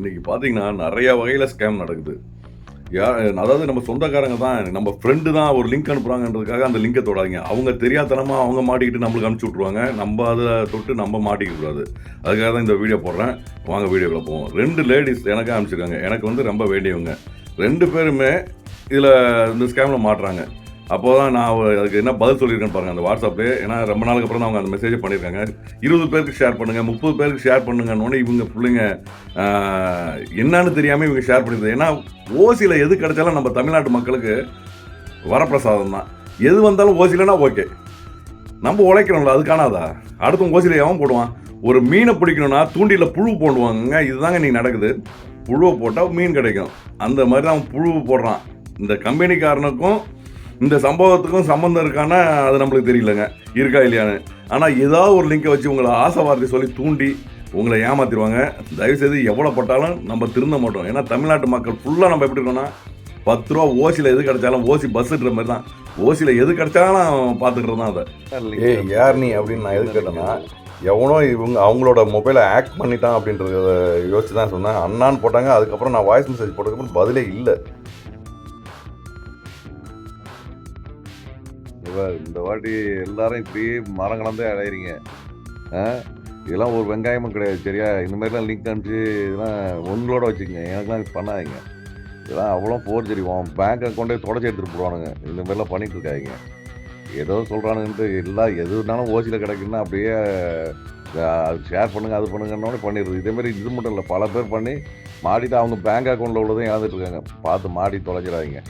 இன்னைக்கு பார்த்தீங்கன்னா, நெறைய வகையில ஸ்கேம் நடக்குது. யா அதாவது நம்ம சொந்தக்காரங்க தான், நம்ம ஃப்ரெண்டு தான் ஒரு லிங்க் அனுப்புறாங்கன்றதுக்காக அந்த லிங்க தொடாதீங்க. அவங்க தெரியாத்தனமா அவங்க மாட்டிக்கிட்டு நம்மளுக்கு அனுப்பிச்சு விட்டுருவாங்க. நம்ம அத தொட்டு நம்ம மாட்டிக்க கூடாது. அதுக்காக தான் இந்த வீடியோ போடுறேன். வாங்க வீடியோக்குள்ள போவோம். 2 லேடீஸ் எனக்கு அனுப்பிச்சிருக்காங்க. எனக்கு வந்து ரொம்ப வேண்டியவங்க. 2 பேருமே இதில இந்த ஸ்கேம்ல மாட்றாங்க. அப்போ தான் நான் அதுக்கு என்ன பதில் சொல்லியிருக்கேன்னு பாருங்க அந்த வாட்ஸ்அப்லயே. ஏன்னா ரொம்ப நாளுக்கு அப்புறம் தான் அவங்க அந்த மெசேஜே பண்ணியிருக்காங்க. 20 பேருக்கு ஷேர் பண்ணுங்க, 30 பேருக்கு ஷேர் பண்ணுங்கன்னோனே இவங்க புள்ளைங்க ஆ என்னான்னு தெரியாம இவங்க ஷேர் பண்ணியிருந்தாங்க. ஏன்னா ஓசியில எது கிடைச்சாலும் நம்ம தமிழ்நாட்டு மக்களுக்கு வரப்பிரசாதம் தான். எது வந்தாலும் ஓசிலனா ஓகே. நம்ம உழைக்கிறோம்ல அது காணாதா? அடுத்தவன் ஓசியில எவன் போடுவான்? ஒரு மீனை பிடிக்கணும்னா தூண்டில புழு போடுவாங்கங்க. இதுதாங்க இன்னைக்கு நடக்குது. புழுவ போட்டா மீன் கிடைக்கும். அந்த மாதிரி தான் அவன் புழு போடுறான். இந்த கம்பெனிக்காரனுக்கும் இந்த சம்பவத்துக்கும் சம்மந்தம் இருக்கான்னா அது நம்மளுக்கு தெரியலங்க. இருக்கா இல்லையான்னு. ஆனால் ஏதாவது ஒரு லிங்கை வச்சு உங்களை ஆசை வார்த்தை சொல்லி தூண்டி உங்களை ஏமாத்திடுவாங்க. தயவுசெய்து எவ்வளோ பட்டாலும் நம்ம திருந்த மாட்டோம். ஏன்னா தமிழ்நாட்டு மக்கள் ஃபுல்லாக நம்ம எப்படி இருக்கோம்னா 10 ரூபா ஓசியில் எது கிடைச்சாலும் ஓசி பஸ்ஸுன்ற மாதிரி தான். ஓசியில் எது கிடைச்சாலும் பார்த்துக்கிட்டு தான் அதை. யார் நீ அப்படின்னு நான் எது கேட்டேன்னா எவனோ இவங்க அவங்களோட மொபைலை ஹேக் பண்ணிட்டான் அப்படின்றத யோசிச்சு தான் சொன்னேன். அண்ணான்னு போட்டாங்க. அதுக்கப்புறம் நான் வாய்ஸ் மெசேஜ் போட்டதுக்கப்புறம் பதிலே இல்லை. இந்த வாட்டி எல்லாரும் இப்படியே மரம் கலந்தே அடையிறீங்க. இதெல்லாம் ஒரு வெங்காயமும் கிடையாது சரியா? இந்த மாதிரிலாம் லிங்க் அனுப்பிச்சு இதெல்லாம் உங்களோட வச்சுக்கோங்க. எனக்குலாம் பண்ணாதீங்க. இதெல்லாம் அவ்வளோ ஃபோர்ஜரி. பேங்க் அக்கௌண்ட்டே தொடச்சி எடுத்துகிட்டு போடுவானுங்க. இந்த மாதிரிலாம் பண்ணிட்டு இருக்காங்க. ஏதோ சொல்கிறானுன்ட்டு எல்லாம் எதுனாலும் ஓசியில் கிடைக்குன்னா அப்படியே ஷேர் பண்ணுங்கள் அது பண்ணுங்கன்னோட பண்ணிடுறது. இதேமாரி இது மட்டும் இல்லை, பல பேர் பண்ணி மாட்டிட்டு அவங்க பேங்க் அக்கௌண்ட்டில் உள்ளதையும் இழந்துட்டு இருக்காங்க. பார்த்து மாட்டி தொலைச்சிடாதீங்க.